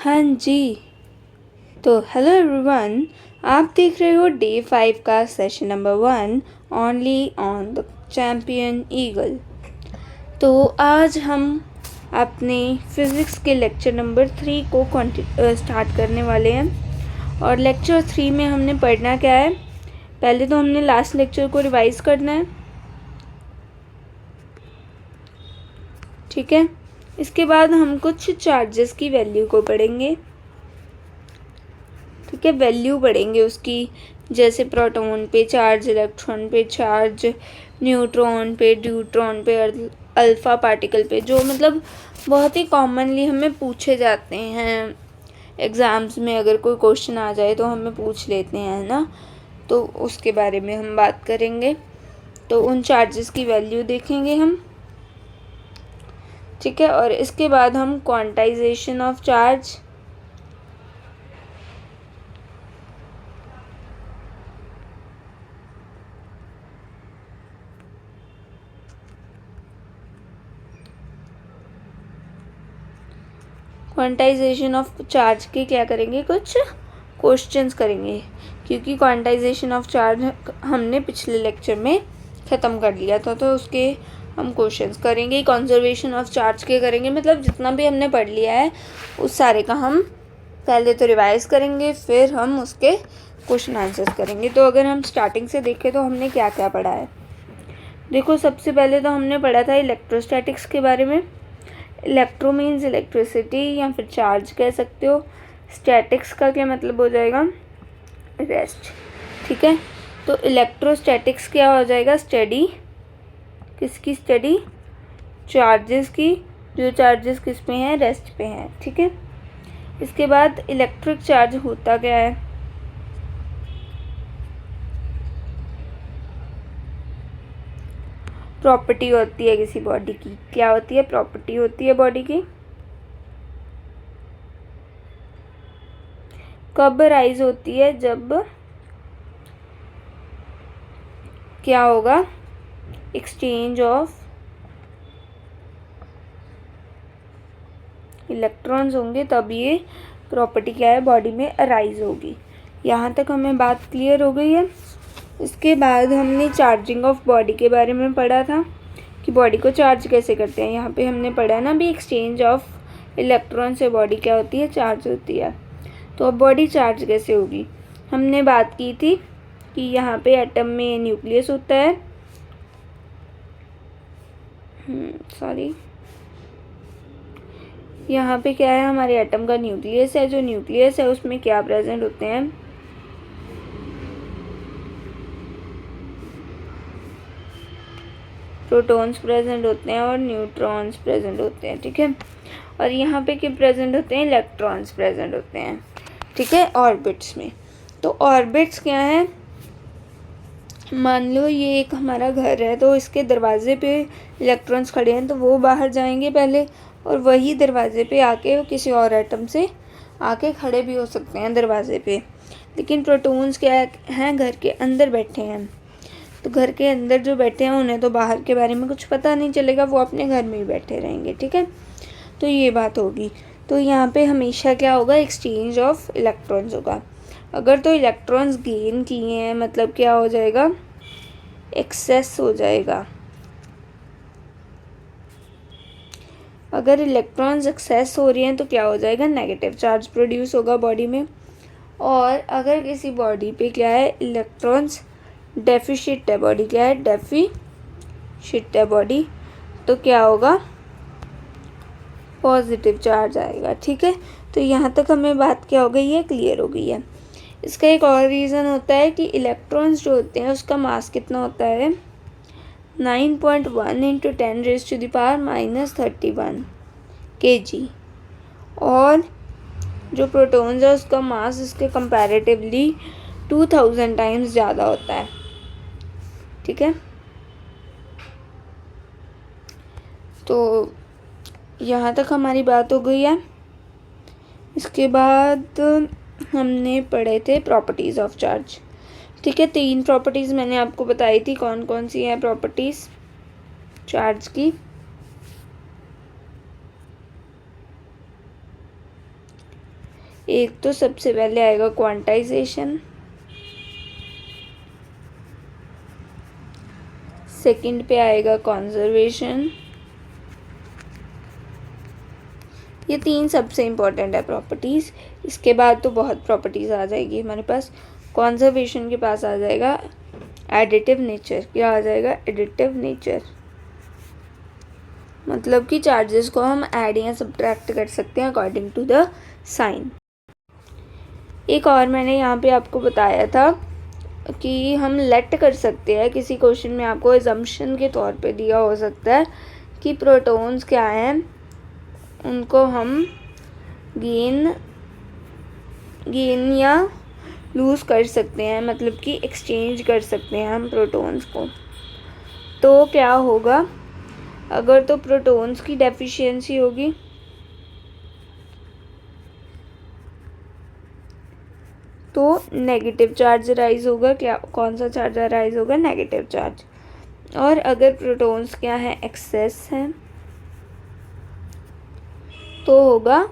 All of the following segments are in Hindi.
हाँ जी। तो हेलो एवरीवन, आप देख रहे हो डे 5 का session number 1 only on the champion eagle. तो आज हम अपने फिज़िक्स के लेक्चर नंबर 3 को स्टार्ट करने वाले हैं। और लेक्चर 3 में हमने पढ़ना क्या है, पहले तो हमने लास्ट लेक्चर को रिवाइज करना है, ठीक है। इसके बाद हम कुछ चार्जेस की वैल्यू को पढ़ेंगे, ठीक है। वैल्यू पढ़ेंगे उसकी, जैसे प्रोटॉन पे चार्ज, इलेक्ट्रॉन पे चार्ज, न्यूट्रॉन पे, ड्यूट्रॉन पे, अल्फ़ा पार्टिकल पे, जो मतलब बहुत ही कॉमनली हमें पूछे जाते हैं एग्ज़ाम्स में। अगर कोई क्वेश्चन आ जाए तो हमें पूछ लेते हैं ना, तो उसके बारे में हम बात करेंगे। तो उन चार्जेस की वैल्यू देखेंगे हम, ठीक है। और इसके बाद हम quantization of charge, quantization of charge के क्या करेंगे, कुछ क्वेश्चंस करेंगे, क्योंकि क्वांटाइजेशन ऑफ चार्ज हमने पिछले लेक्चर में ख़त्म कर लिया था, तो उसके हम क्वेश्चंस करेंगे। कंजर्वेशन ऑफ चार्ज के करेंगे, मतलब जितना भी हमने पढ़ लिया है उस सारे का हम पहले तो रिवाइज करेंगे, फिर हम उसके क्वेश्चन आंसर्स करेंगे। तो अगर हम स्टार्टिंग से देखें तो हमने क्या क्या पढ़ा है, देखो सबसे पहले तो हमने पढ़ा था इलेक्ट्रोस्टैटिक्स के बारे में। इलेक्ट्रो मीन्स इलेक्ट्रिसिटी या फिर चार्ज कह सकते हो। स्टैटिक्स का क्या मतलब हो जाएगा, रेस्ट, ठीक है। तो इलेक्ट्रोस्टैटिक्स क्या हो जाएगा, स्टडी, किसकी स्टडी, चार्जेस की, जो चार्जेस किस पे हैं, रेस्ट पे हैं, ठीक है। इसके बाद इलेक्ट्रिक चार्ज होता क्या है, प्रॉपर्टी होती है किसी बॉडी की। क्या होती है, प्रॉपर्टी होती है बॉडी की। कब राइज होती है, जब क्या होगा, एक्सचेंज ऑफ इलेक्ट्रॉन्स होंगे, तब ये प्रॉपर्टी क्या है, बॉडी में अराइज होगी। यहाँ तक हमें बात क्लियर हो गई है। इसके बाद हमने चार्जिंग ऑफ बॉडी के बारे में पढ़ा था कि बॉडी को चार्ज कैसे करते हैं। यहाँ पे हमने पढ़ा ना भी, एक्सचेंज ऑफ इलेक्ट्रॉन से बॉडी क्या होती है, चार्ज होती है। तो अब बॉडी चार्ज कैसे होगी, हमने बात की थी कि यहाँ पे एटम में न्यूक्लियस होता है, यहाँ पे क्या है, हमारे एटम का न्यूक्लियस है। जो न्यूक्लियस है उसमें क्या प्रेजेंट होते हैं, प्रोटॉन्स प्रेजेंट होते हैं और न्यूट्रॉन्स प्रेजेंट होते हैं, ठीक है। और यहाँ पे क्या प्रेजेंट होते हैं, इलेक्ट्रॉन्स प्रेजेंट होते हैं, ठीक है, ऑर्बिट्स में। तो ऑर्बिट्स क्या है, मान लो ये एक हमारा घर है, तो इसके दरवाजे पे इलेक्ट्रॉन्स खड़े हैं, तो वो बाहर जाएंगे पहले, और वही दरवाजे पे आके किसी और एटम से आके खड़े भी हो सकते हैं दरवाजे पे। लेकिन प्रोटॉन्स क्या हैं, घर के अंदर बैठे हैं। तो घर के अंदर जो बैठे हैं उन्हें तो बाहर के बारे में कुछ पता नहीं चलेगा, वो अपने घर में ही बैठे रहेंगे, ठीक है। तो ये बात होगी। तो यहाँ पे हमेशा क्या होगा, एक्सचेंज ऑफ इलेक्ट्रॉन्स होगा। अगर तो इलेक्ट्रॉन्स गेन किए हैं, मतलब क्या हो जाएगा, एक्सेस हो जाएगा। अगर इलेक्ट्रॉन्स एक्सेस हो रही हैं तो क्या हो जाएगा, नेगेटिव चार्ज प्रोड्यूस होगा बॉडी में। और अगर किसी बॉडी पे क्या है, इलेक्ट्रॉन्स डेफिशिट है, बॉडी क्या है, डेफिशिट है बॉडी, तो क्या होगा, पॉजिटिव चार्ज आएगा, ठीक है। तो यहाँ तक हमें बात क्या हो गई है, क्लियर हो गई है। इसका एक और रीज़न होता है कि इलेक्ट्रॉन्स जो होते हैं उसका मास कितना होता है, 9.1 × 10⁻⁻31 kg। और जो प्रोटॉन्स है उसका मास इसके कंपैरेटिवली 2000 टाइम्स ज़्यादा होता है, ठीक है। तो यहाँ तक हमारी बात हो गई है। इसके बाद हमने पढ़े थे प्रॉपर्टीज़ ऑफ चार्ज, ठीक है। 3 प्रॉपर्टीज़ मैंने आपको बताई थी, कौन कौन सी हैं प्रॉपर्टीज़ चार्ज की। एक तो सबसे पहले आएगा क्वांटाइजेशन, सेकंड पे आएगा कंजर्वेशन। ये 3 सबसे इम्पोर्टेंट है प्रॉपर्टीज़। इसके बाद तो बहुत प्रॉपर्टीज़ आ जाएगी हमारे पास। कंजर्वेशन के पास आ जाएगा एडिटिव नेचर। क्या आ जाएगा? Additive nature. मतलब कि चार्जेस को हम ऐड या सब्ट्रैक्ट कर सकते हैं अकॉर्डिंग टू द साइन। एक और मैंने यहाँ पे आपको बताया था कि हम लेट कर सकते हैं। किसी क्वेश्चन में आपको एजम्पशन के तौर पे दिया हो सकता है कि प्रोटॉन्स क्या हैं, उनको हम गेन या लूज़ कर सकते हैं, मतलब कि एक्सचेंज कर सकते हैं हम प्रोटॉन्स को। तो क्या होगा अगर तो प्रोटॉन्स की डेफिशिएंसी होगी तो नेगेटिव चार्ज राइज होगा। क्या कौन सा चार्ज राइज होगा? Negative charge. और अगर प्रोटॉन्स क्या है? एक्सेस है, तो होगा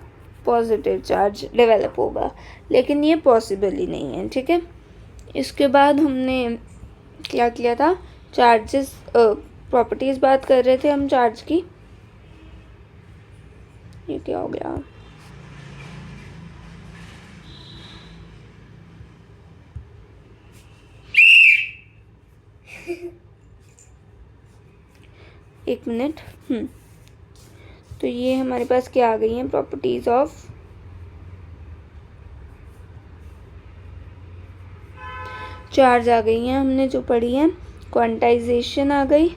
पॉजिटिव चार्ज डेवलप होगा। लेकिन ये पॉसिबल ही नहीं है, ठीक है। इसके बाद हमने क्या किया था? चार्जेस प्रॉपर्टीज़ बात कर रहे थे हम चार्ज की। ये क्या हो गया? एक मिनट। तो ये हमारे पास क्या आ गई हैं? प्रॉपर्टीज़ ऑफ चार्ज आ गई हैं, हमने जो पढ़ी है। क्वांटाइजेशन आ गई,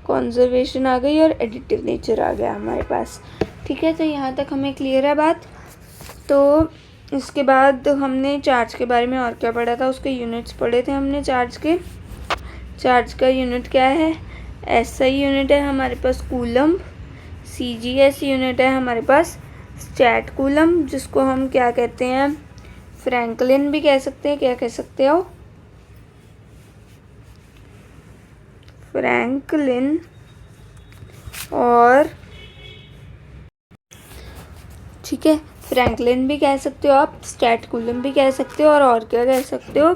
कंजर्वेशन आ गई और एडिटिव नेचर आ गया हमारे पास, ठीक है। तो यहाँ तक हमें क्लियर है बात। तो इसके बाद हमने चार्ज के बारे में और क्या पढ़ा था? उसके यूनिट्स पढ़े थे हमने चार्ज के। चार्ज का यूनिट क्या है? SI यूनिट है हमारे पास कूलम। CGS यूनिट है हमारे पास स्टैट कूलम, जिसको हम क्या कहते हैं? फ्रैंकलिन भी कह सकते हैं। क्या कह सकते हो? फ्रैंकलिन। और ठीक है, फ्रैंकलिन भी कह सकते हो आप, स्टैट कूलम भी कह सकते हो, और क्या कह सकते हो?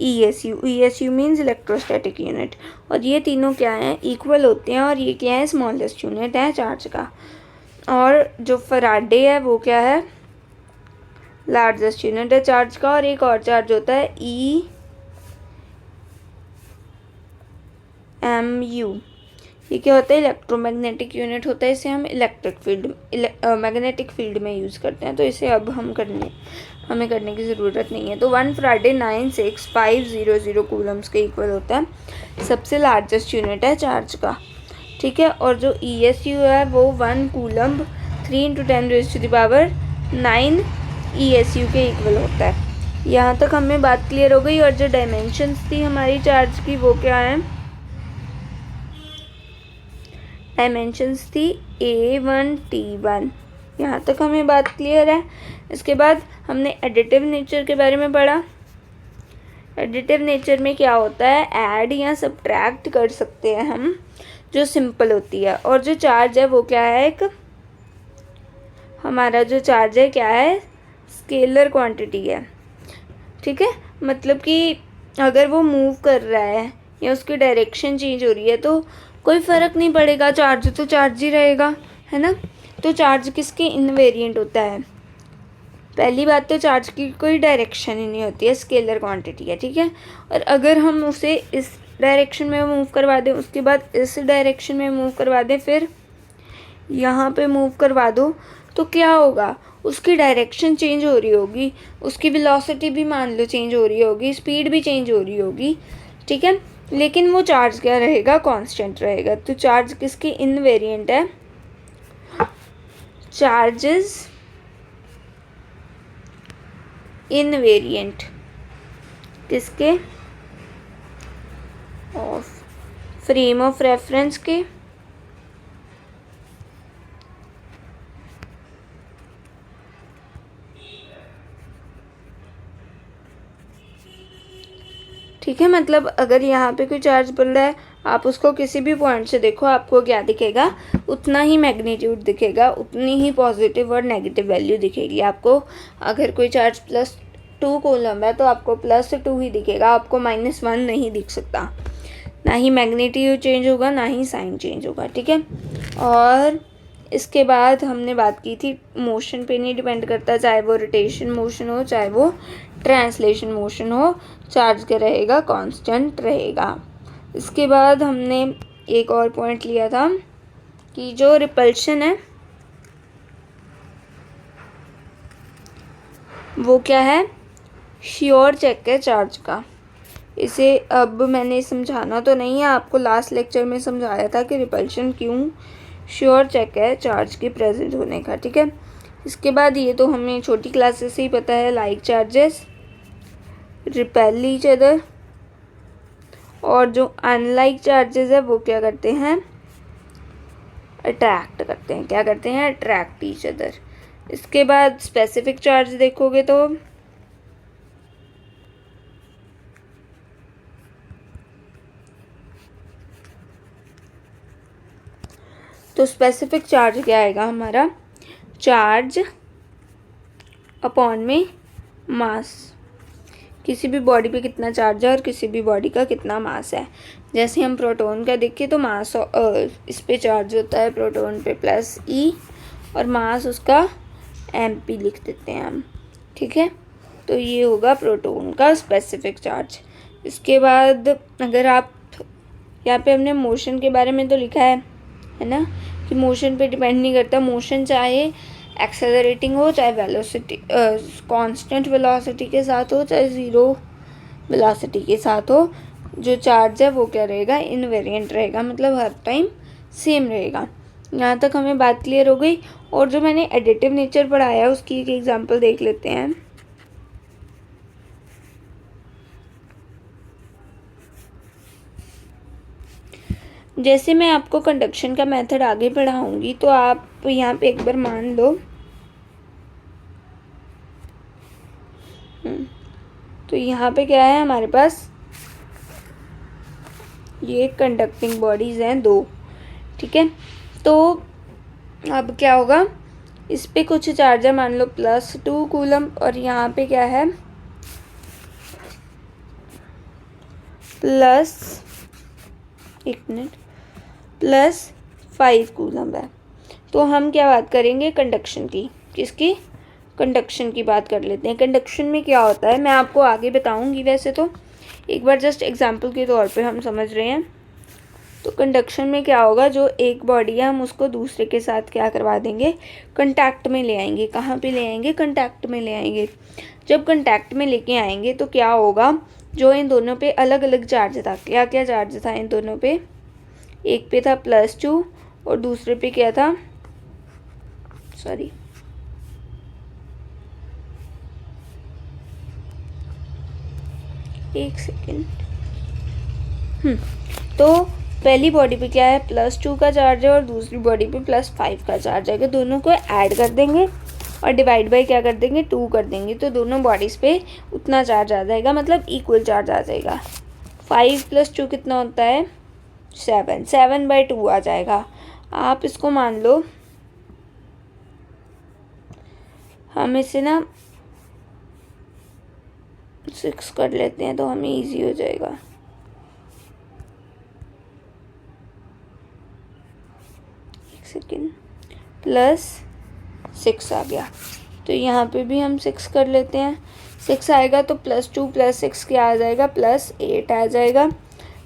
ESU means electrostatic unit. और ये तीनों क्या हैं? इक्वल होते हैं। और ये क्या है? स्मॉलेस्ट यूनिट है चार्ज का। और जो फराडे है वो क्या है? लार्जेस्ट यूनिट है चार्ज का। और एक और चार्ज होता है EMU। ये क्या होता है? इलेक्ट्रोमैग्नेटिक यूनिट होता है। इसे हम इलेक्ट्रिक फील्ड मैग्नेटिक फील्ड में यूज़ करते हैं। तो इसे अब हमें करने की ज़रूरत नहीं है। तो 1 फराडे 96500 कूलम्स के इक्वल होता है। सबसे लार्जेस्ट यूनिट है चार्ज का, ठीक है। और जो ESU है वो 1 कूलम 3 × 10⁻9 ESU के इक्वल होता है। यहाँ तक हमें बात क्लियर हो गई। और जो डायमेंशंस थी हमारी चार्ज की वो क्या है? डायमेंशंस थी A1 T1। यहाँ तक हमें बात क्लियर है। इसके बाद हमने एडिटिव नेचर के बारे में पढ़ा। एडिटिव नेचर में क्या होता है? ऐड या सब्ट्रैक्ट कर सकते हैं हम, जो सिंपल होती है। और जो चार्ज है वो क्या है? एक हमारा जो चार्ज है क्या है? स्केलर क्वांटिटी है, ठीक है। मतलब कि अगर वो मूव कर रहा है या उसकी डायरेक्शन चेंज हो रही है तो कोई फ़र्क नहीं पड़ेगा, चार्ज तो चार्ज ही रहेगा, है ना। तो चार्ज किसके इनवेरिएंट होता है? पहली बात तो चार्ज की कोई डायरेक्शन ही नहीं होती है, स्केलर क्वांटिटी है, ठीक है। और अगर हम उसे इस डायरेक्शन में मूव करवा दें, उसके बाद इस डायरेक्शन में मूव करवा दें, फिर यहाँ पे मूव करवा दो, तो क्या होगा? उसकी डायरेक्शन चेंज हो रही होगी, उसकी वेलोसिटी भी मान लो चेंज हो रही होगी, स्पीड भी चेंज हो रही होगी, ठीक है। लेकिन वो चार्ज क्या रहेगा? कांस्टेंट रहेगा। तो चार्ज किसके इनवेरिएंट है? चार्जेस इनवेरिएंट किसके? ऑफ फ्रेम ऑफ रेफरेंस के। ठीक है, मतलब अगर यहाँ पे कोई चार्ज बोल रहा है आप उसको किसी भी पॉइंट से देखो, आपको क्या दिखेगा, उतना ही मैग्नीट्यूड दिखेगा, उतनी ही पॉजिटिव और नेगेटिव वैल्यू दिखेगी आपको। अगर कोई चार्ज +2 कूलम है तो आपको +2 ही दिखेगा, आपको -1 नहीं दिख सकता। ना ही मैग्नीट्यूड चेंज होगा, ना ही साइन चेंज होगा, ठीक है। और इसके बाद हमने बात की थी मोशन पे नहीं डिपेंड करता, चाहे वो रोटेशन मोशन हो चाहे वो ट्रांसलेशन मोशन हो, चार्ज क्या रहेगा, कांस्टेंट रहेगा। इसके बाद हमने एक और पॉइंट लिया था कि जो रिपल्शन है वो क्या है, श्योर चेक है चार्ज का। इसे अब मैंने समझाना तो नहीं है, आपको लास्ट लेक्चर में समझाया था कि रिपल्शन क्यों श्योर चेक है चार्ज के प्रेजेंट होने का, ठीक है। इसके बाद ये तो हमें छोटी क्लासेस से ही पता है, like charges repel each other, और जो अनलाइक चार्जेस है वो क्या करते हैं, अट्रैक्ट करते हैं। क्या करते हैं, अट्रैक्ट ईच अदर। इसके बाद स्पेसिफिक चार्ज देखोगे तो स्पेसिफिक चार्ज क्या आएगा हमारा, चार्ज अपॉन में मास। किसी भी बॉडी पे कितना चार्ज है और किसी भी बॉडी का कितना मास है। जैसे हम प्रोटॉन का देखें तो मास इस पे चार्ज होता है प्रोटॉन पे +E, और मास उसका mp लिख देते हैं हम, ठीक है। तो ये होगा प्रोटॉन का स्पेसिफिक चार्ज। इसके बाद अगर आप यहाँ पे हमने मोशन के बारे में तो लिखा है ना, कि मोशन पे डिपेंड नहीं करता, मोशन चाहे एक्सेलरेटिंग हो चाहे वेलोसिटी कांस्टेंट वेलोसिटी के साथ हो चाहे ज़ीरो वेलोसिटी के साथ हो, जो चार्ज है वो क्या रहेगा, इनवेरिएंट रहेगा, मतलब हर टाइम सेम रहेगा। यहाँ तक हमें बात क्लियर हो गई। और जो मैंने एडिटिव नेचर पढ़ाया है उसकी एक एग्जांपल देख लेते हैं। जैसे मैं आपको कंडक्शन का मेथड आगे पढ़ाऊंगी तो आप यहाँ पे एक बार मान लो, तो यहाँ पे क्या है हमारे पास, ये कंडक्टिंग बॉडीज़ हैं 2, ठीक है। तो अब क्या होगा, इस पे कुछ चार्ज है, मान लो +2 कूलम, और यहाँ पे क्या है +5 कूलम है। तो हम क्या बात करेंगे, कंडक्शन की, किसकी, कंडक्शन की बात कर लेते हैं। कंडक्शन में क्या होता है मैं आपको आगे बताऊंगी, वैसे तो एक बार जस्ट एग्जांपल के तौर पे हम समझ रहे हैं। तो कंडक्शन में क्या होगा, जो एक बॉडी है हम उसको दूसरे के साथ क्या करवा देंगे, कांटेक्ट में ले आएंगे। कहाँ पे ले आएंगे, कांटेक्ट में ले आएंगे। जब कांटेक्ट में लेके आएंगे तो क्या होगा, जो इन दोनों पे अलग अलग चार्ज था, क्या क्या चार्ज था इन दोनों पे, एक पे था +2 और दूसरे पे क्या था, सॉरी एक सेकेंड, तो पहली बॉडी पे क्या है, +2 का चार्ज है और दूसरी बॉडी पे +5 का चार्ज है। दोनों को ऐड कर देंगे और डिवाइड बाय क्या कर देंगे, 2 कर देंगे, तो दोनों बॉडीज़ पे उतना चार्ज आ जाएगा, मतलब इक्वल चार्ज आ जाएगा। 5 + 2 कितना होता है, 7, 7/2 आ जाएगा। आप इसको मान लो, हम इसे ना 6 कर लेते हैं तो हमें इजी हो जाएगा। एक सेकेंड, +6 आ गया, तो यहाँ पे भी हम 6 कर लेते हैं। 6 आएगा तो +2 + 6 क्या आ जाएगा, +8 आ जाएगा,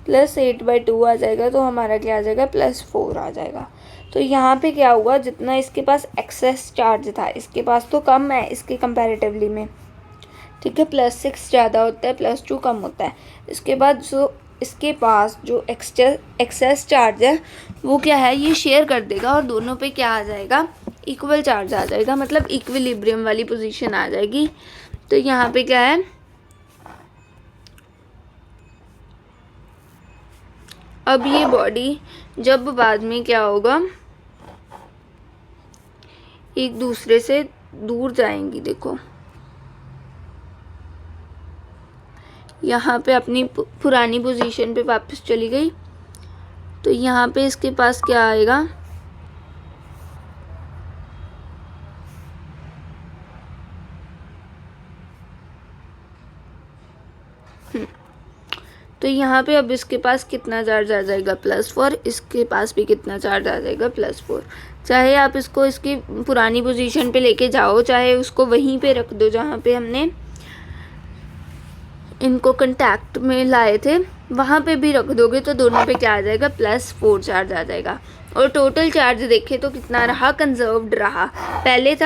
+8/2 आ जाएगा, तो हमारा क्या आ जाएगा, +4 आ जाएगा। तो यहाँ पे क्या हुआ, जितना इसके पास एक्सेस चार्ज था, इसके पास तो कम है इसके कंपैरेटिवली में, ठीक है, +6 ज़्यादा होता है, +2 कम होता है। इसके बाद जो इसके पास जो एक्सेस चार्ज है वो क्या है, ये शेयर कर देगा और दोनों पे क्या आ जाएगा, इक्वल चार्ज आ जाएगा, मतलब इक्विलिब्रियम वाली पोजीशन आ जाएगी। तो यहाँ पे क्या है, अब ये बॉडी जब बाद में क्या होगा, एक दूसरे से दूर जाएंगी, देखो यहाँ पे अपनी पुरानी पोजीशन पे वापस चली गई तो यहाँ पे इसके पास क्या आएगा, तो यहाँ पे अब इसके पास कितना चार्ज आ जाएगा, +4, इसके पास भी कितना चार्ज आ जाएगा, +4। चाहे आप इसको इसकी पुरानी पोजीशन पे लेके जाओ, चाहे उसको वहीं पे रख दो जहाँ पे हमने इनको कांटेक्ट में लाए थे, वहाँ पे भी रख दोगे तो दोनों पे क्या आ जाएगा, +4 चार्ज आ जाएगा। और टोटल चार्ज देखें तो कितना रहा, कंजर्व्ड रहा। पहले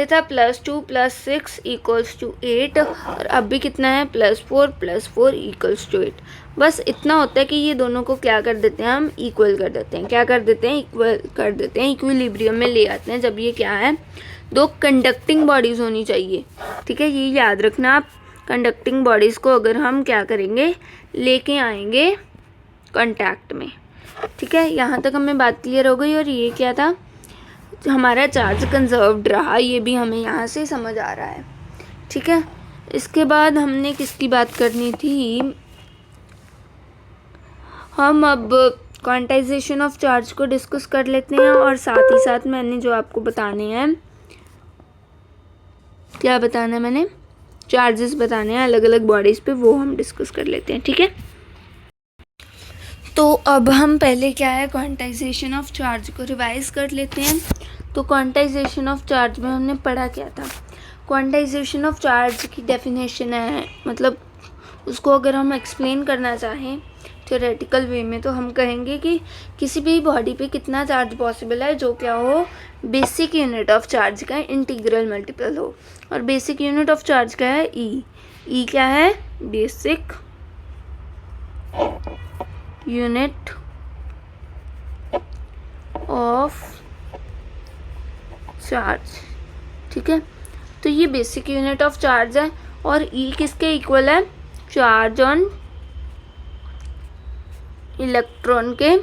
था +2 +6 = 8 और अब भी कितना है, +4 = 8। बस इतना होता है कि ये दोनों को क्या कर देते हैं, हम इक्वल कर देते हैं। क्या कर देते हैं, इक्वल कर देते हैं, इक्विलिब्रियम में ले आते हैं। जब ये क्या है, दो कंडक्टिंग बॉडीज़ होनी चाहिए, ठीक है, ये याद रखना आप। कंडक्टिंग बॉडीज़ को अगर हम क्या करेंगे, लेके आएंगे कॉन्टैक्ट में, ठीक है। यहाँ तक हमें बात क्लियर हो गई। और ये क्या था, हमारा चार्ज कंजर्व्ड रहा, ये भी हमें यहाँ से समझ आ रहा है, ठीक है। इसके बाद हमने किसकी बात करनी थी, हम अब क्वांटाइजेशन ऑफ चार्ज को डिस्कस कर लेते हैं। और साथ ही साथ मैंने जो आपको बताने हैं, क्या बताना है मैंने, चार्जेस बताने हैं अलग अलग बॉडीज़ पे, वो हम डिस्कस कर लेते हैं, ठीक है। तो अब हम पहले क्या है, क्वांटाइजेशन ऑफ चार्ज को रिवाइज कर लेते हैं। तो क्वांटाइजेशन ऑफ चार्ज में हमने पढ़ा क्या था, क्वांटाइजेशन ऑफ चार्ज की डेफिनेशन है, मतलब उसको अगर हम एक्सप्लेन करना चाहें थ्योरेटिकल वे में, तो हम कहेंगे कि किसी भी बॉडी पे कितना चार्ज पॉसिबल है जो क्या हो, बेसिक यूनिट ऑफ चार्ज का इंटीग्रल मल्टीपल हो। और बेसिक यूनिट ऑफ चार्ज क्या है, ई क्या है, बेसिक यूनिट ऑफ चार्ज, ठीक है। तो ये बेसिक यूनिट ऑफ चार्ज है। और ई किसके इक्वल है, चार्ज ऑन इलेक्ट्रॉन के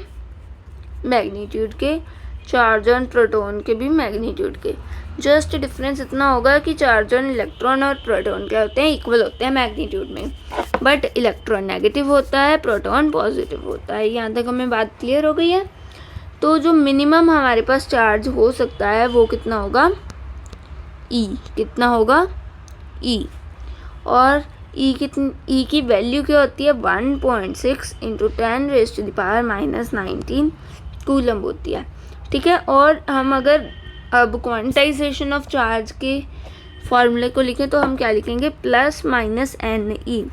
मैग्नीट्यूड के, चार्ज ऑन प्रोटॉन के भी मैग्नीट्यूड के। जस्ट डिफरेंस इतना होगा कि चार्ज ऑन इलेक्ट्रॉन और प्रोटॉन क्या होते हैं, इक्वल होते हैं मैग्नीट्यूड में, बट इलेक्ट्रॉन नेगेटिव होता है, प्रोटॉन पॉजिटिव होता है। यहाँ तक हमें बात क्लियर हो गई है। तो जो मिनिमम हमारे पास चार्ज हो सकता है वो कितना होगा, ई, कितना होगा, ई। और ई की वैल्यू क्या होती है, 1.6 × 10⁻⁻19 कूलम होती है, ठीक है। और हम अगर अब क्वांटाइजेशन ऑफ चार्ज के फॉर्मूले को लिखें तो हम क्या लिखेंगे, +-NE,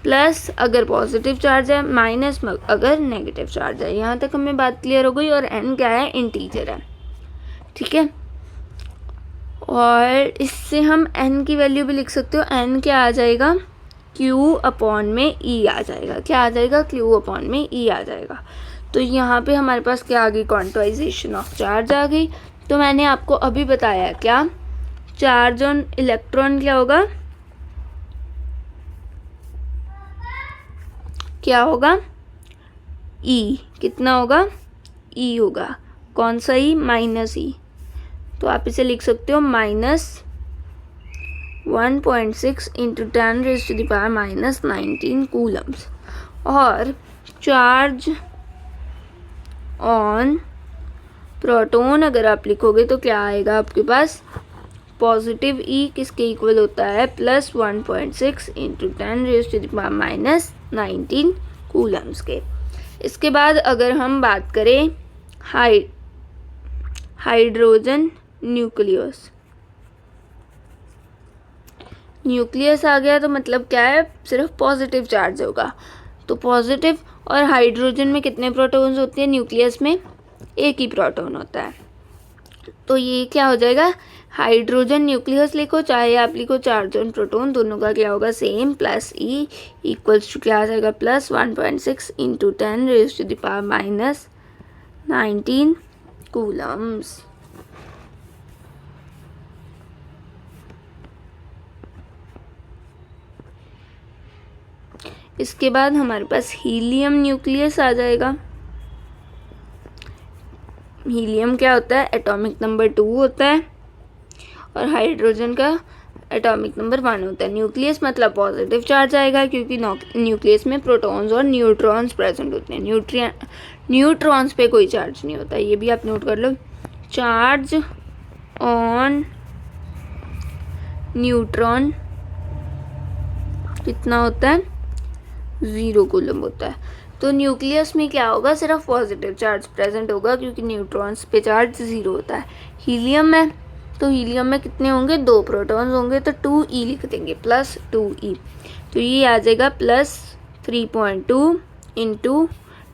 प्लस अगर पॉजिटिव चार्ज है, माइनस अगर नेगेटिव चार्ज है। यहाँ तक हमें बात क्लियर हो गई। और n क्या है, इंटीजर है, ठीक है। और इससे हम n की वैल्यू भी लिख सकते हो, n क्या आ जाएगा, Q/में E आ जाएगा। क्या आ जाएगा, Q/में E आ जाएगा। तो यहाँ पे हमारे पास क्या आ गई, क्वांटाइजेशन ऑफ चार्ज आ गई। तो मैंने आपको अभी बताया क्या, चार्ज ऑन इलेक्ट्रॉन क्या होगा, क्या होगा, E, कितना होगा, E होगा, कौन सा E, -E। तो आप इसे लिख सकते हो -1.6 × 10⁻⁻19 कूलम्स। और चार्ज ऑन प्रोटॉन अगर आप लिखोगे तो क्या आएगा आपके पास, पॉजिटिव E किसके इक्वल होता है, +1.6 × 10⁻⁻19 कूलम्स के। इसके बाद अगर हम बात करें हाइड्रोजन न्यूक्लियस आ गया, तो मतलब क्या है, सिर्फ पॉजिटिव चार्ज होगा। तो पॉजिटिव, और हाइड्रोजन में कितने प्रोटॉन्स होते हैं, न्यूक्लियस में एक ही प्रोटॉन होता है। तो ये क्या हो जाएगा, हाइड्रोजन न्यूक्लियस लिखो, चाहे आप लिखो चार्ज ऑन प्रोटॉन, दोनों का क्या होगा, सेम, +E = क्या आ जाएगा, +1.6 × 10⁻⁻19 कूलम्स। इसके बाद हमारे पास हीलियम न्यूक्लियस आ जाएगा। हीलियम क्या होता है, एटॉमिक नंबर 2 होता है, और हाइड्रोजन का एटॉमिक नंबर 1 होता है। न्यूक्लियस मतलब पॉजिटिव चार्ज आएगा क्योंकि न्यूक्लियस में प्रोटॉन्स और न्यूट्रॉन्स प्रेजेंट होते हैं। न्यूट्रॉन्स पे कोई चार्ज नहीं होता, ये भी आप नोट कर लो। चार्ज ऑन न्यूट्रॉन कितना होता है, 0 कूलम होता है। तो न्यूक्लियस में क्या होगा, सिर्फ पॉजिटिव चार्ज प्रेजेंट होगा क्योंकि न्यूट्रॉन्स पे चार्ज 0 होता है। हीलियम में, तो हीलियम में कितने होंगे, 2 प्रोटॉन्स होंगे, तो 2e लिख देंगे, +2e। तो ये आ जाएगा +3.2 इंटू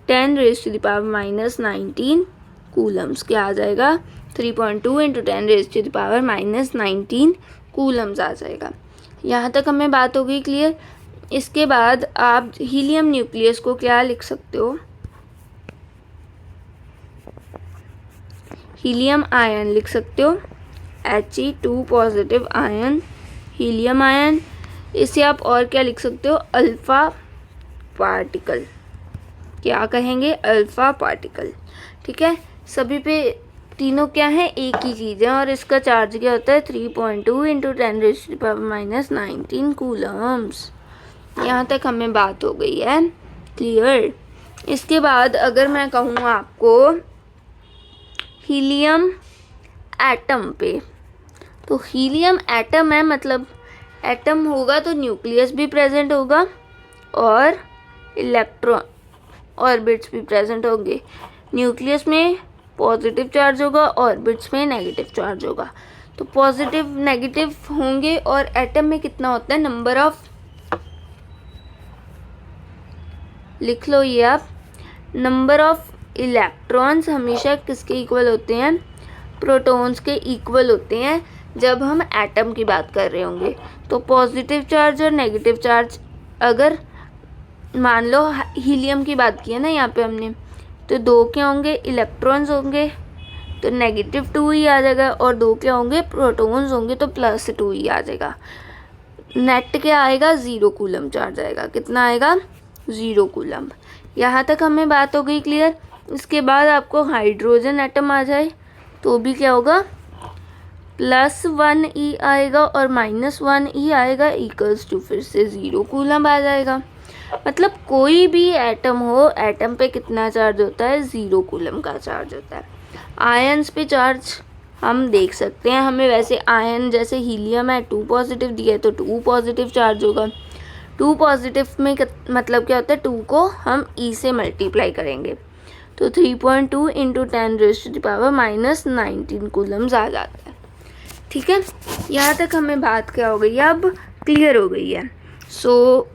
10⁻⁻19 कूलम्स। क्या आ जाएगा, 3.2 इंटू 10⁻⁻19 कूलम्स आ जाएगा। यहाँ तक हमें बात हो गई क्लियर। इसके बाद आप हीलियम न्यूक्लियस को क्या लिख सकते हो, हीलियम आयन लिख सकते हो, He2 positive ion, helium ion. इसे आप और क्या लिख सकते हो, अल्फा पार्टिकल। क्या कहेंगे, अल्फा पार्टिकल। ठीक है, सभी पे तीनों क्या है, एक ही चीज़ है, और इसका चार्ज क्या होता है, 3.2 इंटू 10⁻⁻19 कूलम्स। यहाँ तक हमें बात हो गई है क्लियर। इसके बाद अगर मैं कहूँ आपको हीलियम एटम पे, तो हीलियम एटम है, मतलब एटम होगा तो न्यूक्लियस भी प्रेजेंट होगा और इलेक्ट्रॉन ऑर्बिट्स भी प्रेजेंट होंगे। न्यूक्लियस में पॉजिटिव चार्ज होगा, ऑर्बिट्स में नेगेटिव चार्ज होगा। तो पॉजिटिव नेगेटिव होंगे, और एटम में कितना होता है, नंबर ऑफ, लिख लो ये आप, नंबर ऑफ इलेक्ट्रॉन्स हमेशा किसके इक्वल होते हैं, प्रोटॉन्स के इक्वल होते हैं जब हम एटम की बात कर रहे होंगे। तो पॉजिटिव चार्ज और नेगेटिव चार्ज, अगर मान लो हीलियम की बात की है ना यहाँ पे हमने, तो 2 क्या होंगे, इलेक्ट्रॉन्स होंगे, तो -2e आ जाएगा, और 2 क्या होंगे, प्रोटॉन्स होंगे, तो +2e आ जाएगा। नेट क्या आएगा, 0 कूलम चार्ज आएगा। कितना आएगा, 0 कूलम। यहाँ तक हमें बात हो गई क्लियर। इसके बाद आपको हाइड्रोजन एटम आ जाए तो भी क्या होगा, +1e आएगा और -1e आएगा, इक्वल्स टू फिर से 0 कूलम आ जाएगा। मतलब कोई भी एटम हो, एटम पे कितना चार्ज होता है, 0 कूलम का चार्ज होता है। आयन्स पे चार्ज हम देख सकते हैं, हमें वैसे आयन जैसे हीलियम है 2 पॉजिटिव दिया है तो 2 पॉजिटिव चार्ज होगा। 2 पॉजिटिव में मतलब क्या होता है, 2 को हम e से मल्टीप्लाई करेंगे तो 3.2 इंटू 10⁻⁻19 कूलम्स आ जाता है। ठीक है, यहाँ तक हमें बात क्या हो गई है, अब क्लियर हो गई है।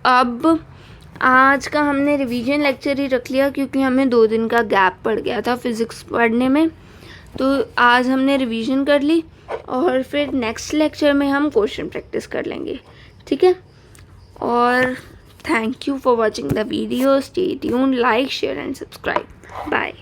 अब आज का हमने रिवीजन लेक्चर ही रख लिया क्योंकि हमें 2 दिन का गैप पड़ गया था फिज़िक्स पढ़ने में। तो आज हमने रिवीजन कर ली और फिर नेक्स्ट लेक्चर में हम क्वेश्चन प्रैक्टिस कर लेंगे। ठीक है, और thank you for watching the video. Stay tuned, like, share and subscribe. Bye.